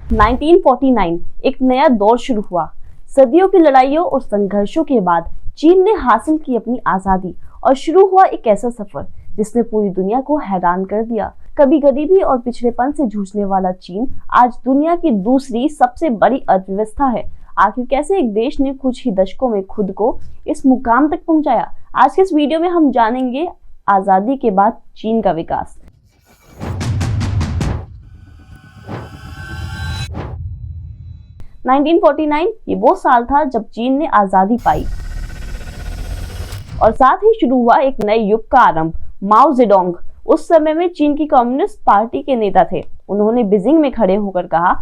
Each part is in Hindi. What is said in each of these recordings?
1949 एक नया दौर शुरू हुआ। सदियों की लड़ाइयों और संघर्षों के बाद चीन ने हासिल की अपनी आजादी और शुरू हुआ एक ऐसा सफर जिसने पूरी दुनिया को हैरान कर दिया। कभी गरीबी और पिछड़ेपन से जूझने वाला चीन आज दुनिया की दूसरी सबसे बड़ी अर्थव्यवस्था है। आखिर कैसे एक देश ने कुछ ही दशकों में खुद को इस मुकाम तक पहुंचाया? आज के इस वीडियो में हम जानेंगे आजादी के बाद चीन का विकास। – 1949 ये वो साल था जब चीन ने आजादी पाई और साथ ही शुरू हुआ एक नए युग का आरंभ। माओ जेडोंग उस समय में चीन की कम्युनिस्ट पार्टी के नेता थे। उन्होंने बीजिंग में खड़े होकर कहा,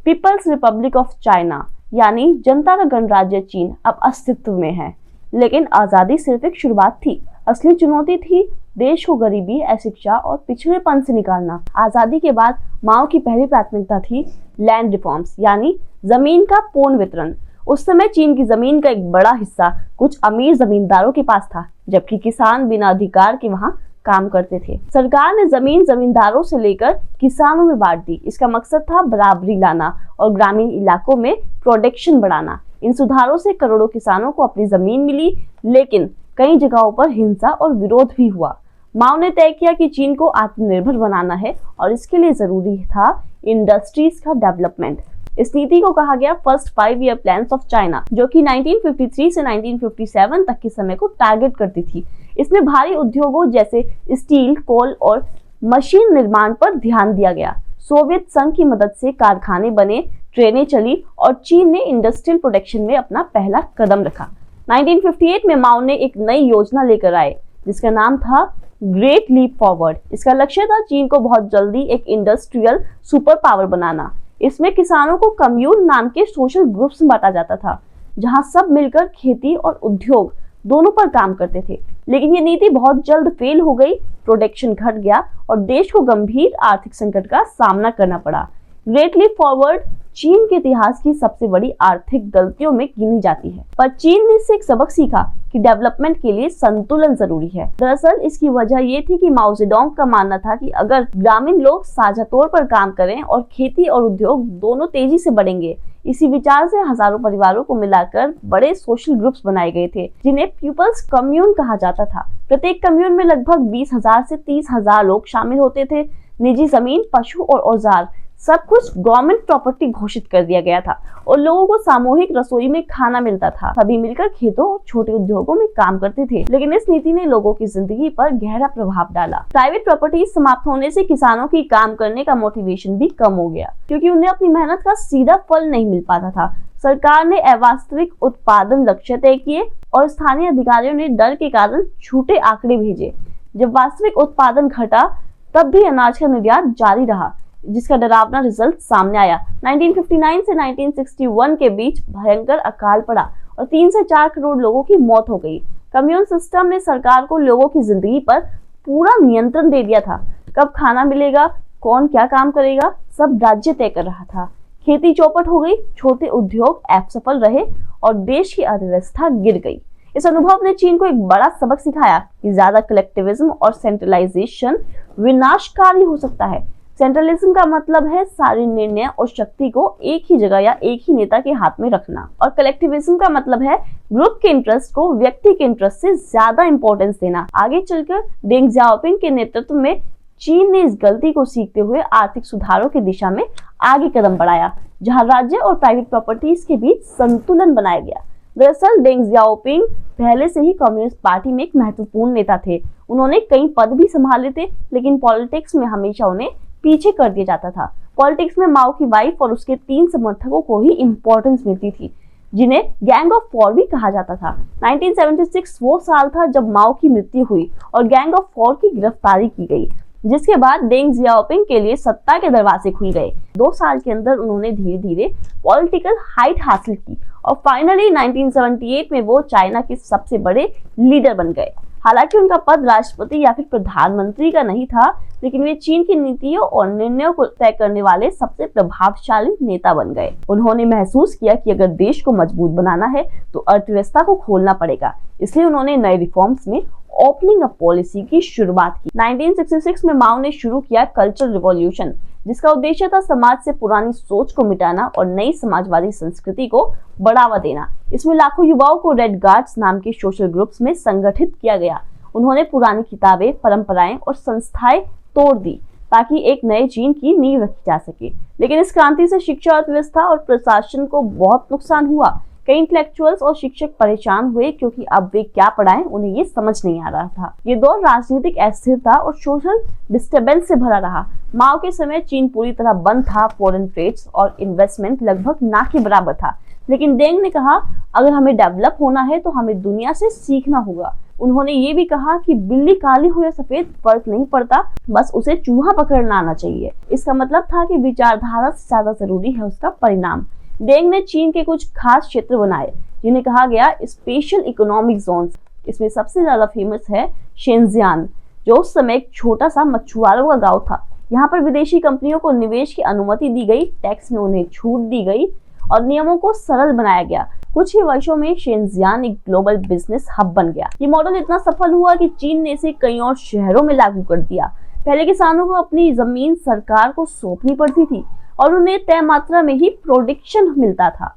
पीपल्स रिपब्लिक ऑफ चाइना यानी जनता का गणराज्य चीन अब अस्तित्व में है। लेकिन आजादी सिर्फ एक शुरुआत थी। असली चुनौती थी देश को गरीबी, अशिक्षा और पिछड़ेपन से निकालना। आजादी के बाद माओ की पहली प्राथमिकता थी लैंड रिफॉर्म्स यानी जमीन का पूर्ण वितरण। उस समय चीन की जमीन का एक बड़ा हिस्सा कुछ अमीर जमींदारों के पास था, जबकि किसान बिना अधिकार के वहां काम करते थे। सरकार ने जमीन जमींदारों से लेकर किसानों में बांट दी। इसका मकसद था बराबरी लाना और ग्रामीण इलाकों में प्रोडक्शन बढ़ाना। इन सुधारों से करोड़ों किसानों को अपनी जमीन मिली, लेकिन कई जगहों पर हिंसा और विरोध भी हुआ। माओ ने तय किया कि चीन को आत्मनिर्भर बनाना है और इसके लिए जरूरी था इंडस्ट्रीज का डेवलपमेंट। इस नीति को कहा गया first 5 year plans of China, जो कि 1953 से 1957 तक के समय को टारगेट करती थी। इसमें भारी उद्योगों जैसे स्टील, कोल और मशीन निर्माण पर ध्यान दिया गया। सोवियत संघ की मदद से कारखाने बने, ट्रेनें चली और चीन ने इंडस्ट्रियल प्रोडक्शन में अपना पहला कदम रखा। 1958 में माओ ने एक नई योजना लेकर आए जिसका नाम था ग्रेट लीप फॉरवर्ड। इसका लक्ष्य था चीन को बहुत जल्दी एक इंडस्ट्रियल सुपर पावर बनाना। इसमें किसानों को कम्यून नाम के सोशल ग्रुप्स में बांटा जाता था, जहां सब मिलकर खेती और उद्योग दोनों पर काम करते थे। लेकिन ये नीति बहुत जल्द फेल हो गई। प्रोडक्शन घट गया और देश को गंभीर आर्थिक संकट का सामना करना पड़ा। ग्रेट लीप फॉरवर्ड चीन के इतिहास की सबसे बड़ी आर्थिक गलतियों में गिनी जाती है, पर चीन ने इससे एक सबक सीखा कि डेवलपमेंट के लिए संतुलन जरूरी है। दरअसल इसकी वजह ये थी कि माओ जेडोंग का मानना था कि अगर ग्रामीण लोग साझा तौर पर काम करें और खेती और उद्योग दोनों तेजी से बढ़ेंगे। इसी विचार से हजारों परिवारों को मिलाकर बड़े सोशल ग्रुप्स बनाए गए थे, जिन्हें पीपल्स कम्यून कहा जाता था। प्रत्येक कम्यून में लगभग 20,000 से 30,000 लोग शामिल होते थे। निजी जमीन, पशु और औजार सब कुछ गवर्नमेंट प्रॉपर्टी घोषित कर दिया गया था और लोगों को सामूहिक रसोई में खाना मिलता था। सभी मिलकर खेतों और छोटे उद्योगों में काम करते थे। लेकिन इस नीति ने लोगों की जिंदगी पर गहरा प्रभाव डाला। प्राइवेट प्रॉपर्टी समाप्त होने से किसानों की काम करने का मोटिवेशन भी कम हो गया, क्योंकि उन्हें अपनी मेहनत का सीधा फल नहीं मिल पाता था। सरकार ने अवास्तविक उत्पादन लक्ष्य तय किए और स्थानीय अधिकारियों ने डर के कारण झूठे आंकड़े भेजे। जब वास्तविक उत्पादन घटा, तब भी अनाज का निर्यात जारी रहा, जिसका डरावना रिजल्ट सामने आया। 1959 से 1961 के बीच भयंकर अकाल पड़ा और 3 से 4 करोड़ लोगों की मौत हो गई। कम्यून सिस्टम ने सरकार को लोगों की जिंदगी पर पूरा नियंत्रण दे दिया था। कब खाना मिलेगा, कौन क्या काम करेगा, सब राज्य तय कर रहा था। खेती चौपट हो गई, छोटे उद्योग असफल रहे और देश की अर्थव्यवस्था गिर गई। इस अनुभव ने चीन को एक बड़ा सबक सिखाया कि ज्यादा कलेक्टिविज्म और सेंट्रलाइजेशन विनाशकारी हो सकता है। सेंट्रलिज्म का मतलब है सारे निर्णय और शक्ति को एक ही जगह या एक ही नेता के हाथ में रखना, और कलेक्टिविज्म का मतलब है ग्रुप के इंटरेस्ट को व्यक्ति के इंटरेस्ट से ज्यादा इंपॉर्टेंस देना। आगे चलकर डेंग जियाओपिंग के नेतृत्व में चीन ने इस गलती को सीखते हुए आर्थिक सुधारों की दिशा में आगे कदम बढ़ाया, जहां राज्य और प्राइवेट प्रॉपर्टीज के बीच संतुलन बनाया गया। दरअसल डेंग जियाओपिंग पहले से ही कम्युनिस्ट पार्टी में एक महत्वपूर्ण नेता थे। उन्होंने कई पद भी संभाले थे, लेकिन पॉलिटिक्स में हमेशा उन्हें पीछे कर दिया जाता था। पॉलिटिक्स में माओ की वाइफ और उसके 3 समर्थकों को ही इंपॉर्टेंस मिलती थी, जिन्हें गैंग ऑफ फोर भी कहा जाता था। 1976 वो साल था जब माओ की मृत्यु हुई और गैंग ऑफ फोर की गिरफ्तारी की गई, जिसके बाद डेंग जियाओपिंग के लिए सत्ता के दरवाजे खुल गए। 2 साल के अंदर उन्होंने धीरे धीरे पॉलिटिकल हाइट हासिल की और फाइनली 1978 में वो चाइना के सबसे बड़े लीडर बन गए। हालांकि उनका पद राष्ट्रपति या फिर प्रधानमंत्री का नहीं था, लेकिन वे चीन की नीतियों और निर्णयों को तय करने वाले सबसे प्रभावशाली नेता बन गए। उन्होंने महसूस किया कि अगर देश को मजबूत बनाना है तो अर्थव्यवस्था को खोलना पड़ेगा, इसलिए उन्होंने नए रिफॉर्म्स में ओपनिंग अप पॉलिसी की शुरुआत की। 1966 में माओ ने शुरू किया कल्चरल रिवॉल्यूशन, जिसका उद्देश्य था समाज से पुरानी सोच को मिटाना और नई समाजवादी संस्कृति को बढ़ावा देना। इसमें लाखों युवाओं को रेड गार्ड्स नाम के सोशल ग्रुप्स में संगठित किया गया। उन्होंने पुरानी किताबें, परंपराएं और संस्थाएं तोड़ दी ताकि एक नए चीन की नींव रखी जा सके। लेकिन इस क्रांति से शिक्षा, अर्थव्यवस्था और प्रशासन को बहुत नुकसान हुआ। कई इंटेलेक्चुअल्स और शिक्षक परेशान हुए क्योंकि अब वे क्या पढ़ाएं उन्हें ये समझ नहीं आ रहा था। ये दौर राजनीतिक अस्थिरता और सोशल डिस्टर्बेंस से भरा रहा। माओ के समय चीन पूरी तरह बंद था, फॉरेन ट्रेड्स और इन्वेस्टमेंट लगभग ना के बराबर था। लेकिन डेंग ने कहा, अगर हमें डेवलप होना है तो हमें दुनिया से सीखना होगा। उन्होंने ये भी कहा कि बिल्ली काली हो या सफेद फर्क नहीं पड़ता, बस उसे चूहा पकड़ना आना चाहिए। इसका मतलब था कि विचारधारा से ज्यादा जरूरी है उसका परिणाम। डेंग ने चीन के कुछ खास क्षेत्र बनाए जिन्हें कहा गया स्पेशल इकोनॉमिक जोन्स। इसमें सबसे ज्यादा फेमस है शेनजियान, जो उस समय एक छोटा सा मछुआरों का गांव था। यहाँ पर विदेशी कंपनियों को निवेश की अनुमति दी गई, टैक्स में उन्हें छूट दी गई और नियमों को सरल बनाया गया। कुछ ही वर्षों में शेनजियान एक ग्लोबल बिजनेस हब बन गया। ये मॉडल इतना सफल हुआ कि चीन ने इसे कई और शहरों में लागू कर दिया। पहले किसानों को अपनी जमीन सरकार को सौंपनी पड़ती थी और उन्हें तय मात्रा में ही प्रोडक्शन मिलता था।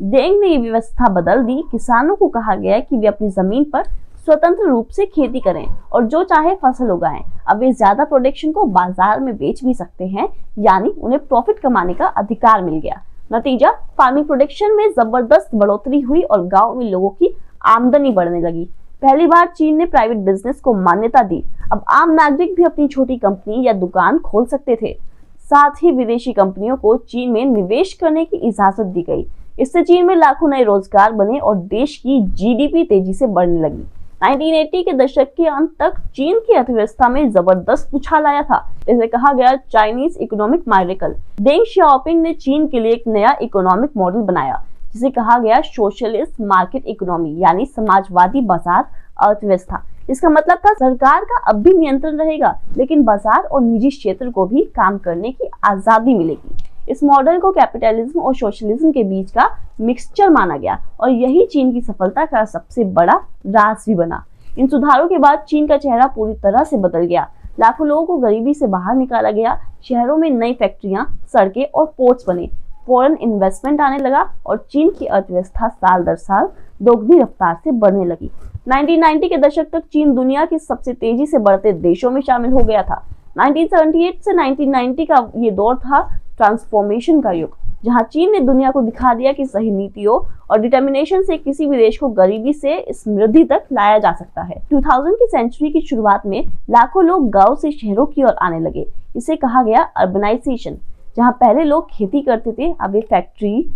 डेंग ने ये व्यवस्था बदल दी। किसानों को कहा गया कि वे अपनी जमीन पर स्वतंत्र रूप से खेती करें और जो चाहे फसल उगाएं। अब वे ज्यादा प्रोडक्शन को बाजार में बेच भी सकते हैं, यानी उन्हें प्रॉफिट कमाने का अधिकार मिल गया। नतीजा, फार्मिंग प्रोडक्शन में जबरदस्त बढ़ोतरी हुई और गांव में लोगों की आमदनी बढ़ने लगी। पहली बार चीन ने प्राइवेट बिजनेस को मान्यता दी। अब आम नागरिक भी अपनी छोटी कंपनी या दुकान खोल सकते थे। साथ ही विदेशी कंपनियों को चीन में निवेश करने की इजाजत दी गई। इससे चीन में लाखों नए रोजगार बने और देश की जीडीपी तेजी से बढ़ने लगी। 1980 के दशक के अंत तक चीन की अर्थव्यवस्था में जबरदस्त उछाल आया था। इसे कहा गया Chinese economic miracle. Deng Xiaoping ने चीन के लिए एक नया इकोनॉमिक मॉडल बनाया जिसे कहा गया सोशलिस्ट मार्केट इकोनॉमी, यानी समाजवादी बाजार अर्थव्यवस्था। इसका मतलब था सरकार का अब भी नियंत्रण रहेगा, लेकिन बाजार और निजी क्षेत्र को भी काम करने की आजादी मिलेगी। इस मॉडल को कैपिटलिज्म और सोशलिज्म के बीच का मिक्सचर माना गया और यही चीन की सफलता का सबसे बड़ा राज भी बना। इन सुधारों के बाद चीन का चेहरा पूरी तरह से बदल गया। लाखों लोगों को गरीबी से बाहर निकाला गया। शहरों में नई फैक्ट्रियां, सड़कें और पोर्ट्स बने। फॉरेन इन्वेस्टमेंट आने लगा और चीन की अर्थव्यवस्था साल दर साल दोगुनी रफ्तार से बढ़ने लगी। 1990 के दशक तक चीन दुनिया के सबसे तेजी से बढ़ते देशों में शामिल हो गया था। 1978 से 1990 का ये दौर था ट्रांसफॉर्मेशन का युग, जहां चीन ने दुनिया को दिखा दिया कि सही नीतियों और डिटर्मिनेशन से किसी भी देश को गरीबी से समृद्धि तक लाया जा सकता है। 2000 की सेंचुरी की शुरुआत में लाखों लोग गांव से शहरों की ओर आने लगे। इसे कहा गया अर्बनाइजेशन। जहां पहले लोग खेती करते थे, अब वे फैक्ट्री,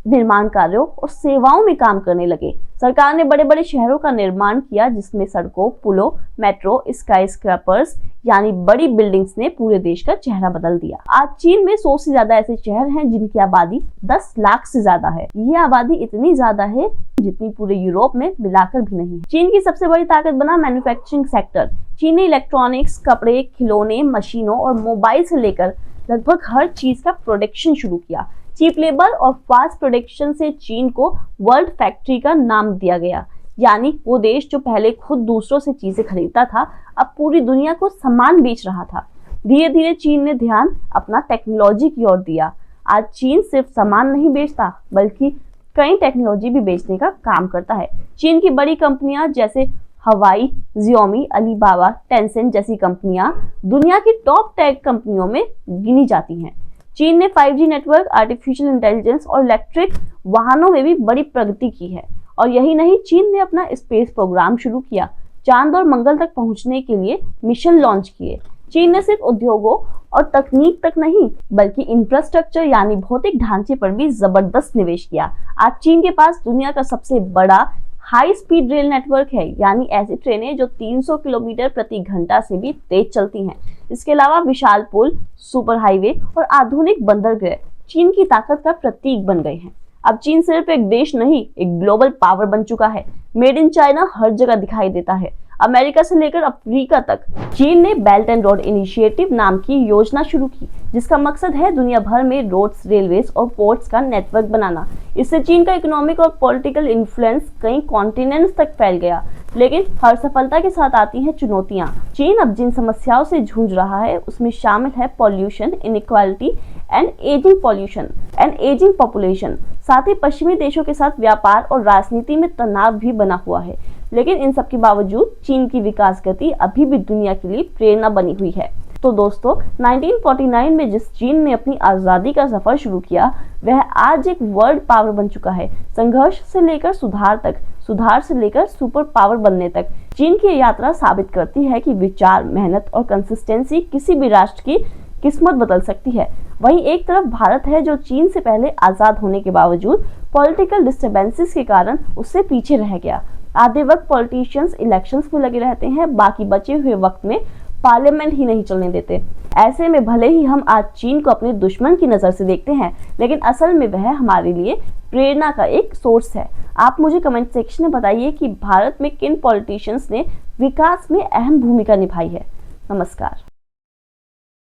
निर्माण कार्यों और सेवाओं में काम करने लगे। सरकार ने बड़े बड़े शहरों का निर्माण किया जिसमें सड़कों, पुलों, मेट्रो, स्काई स्क्रैपर्स यानी बड़ी बिल्डिंग्स ने पूरे देश का चेहरा बदल दिया। आज चीन में 100 से ज्यादा ऐसे शहर हैं जिनकी आबादी 10 लाख से ज्यादा है। ये आबादी इतनी ज्यादा है जितनी पूरे यूरोप में मिलाकर भी नहीं है। चीन की सबसे बड़ी ताकत बना मैन्युफैक्चरिंग सेक्टर। चीन ने इलेक्ट्रॉनिक्स, कपड़े, खिलौने, मशीनों और मोबाइल से लेकर लगभग हर चीज का प्रोडक्शन शुरू किया। चीप लेबर और फास्ट प्रोडक्शन से चीन को वर्ल्ड फैक्ट्री का नाम दिया गया, यानी वो देश जो पहले खुद दूसरों से चीजें खरीदता था अब पूरी दुनिया को सामान बेच रहा था। धीरे धीरे चीन ने ध्यान अपना टेक्नोलॉजी की ओर दिया। आज चीन सिर्फ सामान नहीं बेचता बल्कि कई टेक्नोलॉजी भी बेचने का काम करता है। चीन की बड़ी कंपनियां जैसे हवाई, जियोमी, अलीबाबा, टेंसेंट जैसी कंपनियां दुनिया की टॉप टेक कंपनियों में गिनी जाती हैं। चीन ने 5G नेटवर्क, आर्टिफिशियल इंटेलिजेंस और इलेक्ट्रिक वाहनों में भी बड़ी प्रगति की है। और यही नहीं, चीन ने अपना स्पेस प्रोग्राम शुरू किया। चांद और मंगल तक पहुंचने के लिए मिशन लॉन्च किए। चीन ने सिर्फ उद्योगों और तकनीक तक नहीं बल्कि इंफ्रास्ट्रक्चर यानी भौतिक ढांचे पर भी जबरदस्त निवेश किया। आज चीन के पास दुनिया का सबसे बड़ा हाई स्पीड रेल नेटवर्क है, यानी ऐसी ट्रेनें जो 300 किलोमीटर प्रति घंटा से भी तेज चलती हैं। इसके अलावा विशाल पुल, सुपर हाईवे और आधुनिक बंदरगाह चीन की ताकत का प्रतीक बन गए हैं। अब चीन सिर्फ एक देश नहीं, एक ग्लोबल पावर बन चुका है। मेड इन चाइना हर जगह दिखाई देता है। अमेरिका से लेकर अफ्रीका तक चीन ने बेल्ट एंड रोड इनिशिएटिव नाम की योजना शुरू की, जिसका मकसद है दुनिया भर में रोड्स, रेलवेज और पोर्ट्स का नेटवर्क बनाना। इससे चीन का इकोनॉमिक और पॉलिटिकल इन्फ्लुएंस कई कॉन्टिनेंट्स तक फैल गया। लेकिन हर सफलता के साथ आती हैं चुनौतियां। चीन अब जिन समस्याओं से जूझ रहा है उसमें शामिल है pollution, inequality and ageing population. साथ ही पश्चिमी देशों के साथ व्यापार और राजनीति में तनाव भी बना हुआ है। लेकिन इन सब के बावजूद चीन की विकास गति अभी भी दुनिया के लिए प्रेरणा बनी हुई है। तो दोस्तों, 1949 में जिस चीन ने अपनी आजादी का सफर शुरू किया, वह आज एक वर्ल्ड पावर बन चुका है। संघर्ष से लेकर सुधार तक, सुधार से लेकर सुपर पावर बनने तक चीन की यात्रा साबित करती है कि विचार, मेहनत और कंसिस्टेंसी किसी भी राष्ट्र की किस्मत बदल सकती है। वहीं एक तरफ भारत है जो चीन से पहले आजाद होने के बावजूद पॉलिटिकल डिस्टर्बेंसेस के कारण उससे पीछे रह गया। आधे वक्त पॉलिटिशियंस इलेक्शंस में लगे रहते हैं, बाकी बचे हुए वक्त में पार्लियामेंट ही नहीं चलने देते। ऐसे में भले ही हम आज चीन को अपने दुश्मन की नजर से देखते हैं, लेकिन असल में वह हमारे लिए प्रेरणा का एक सोर्स है। आप मुझे कमेंट सेक्शन में बताइए कि भारत में किन पॉलिटिशियंस ने विकास में अहम भूमिका निभाई है। नमस्कार।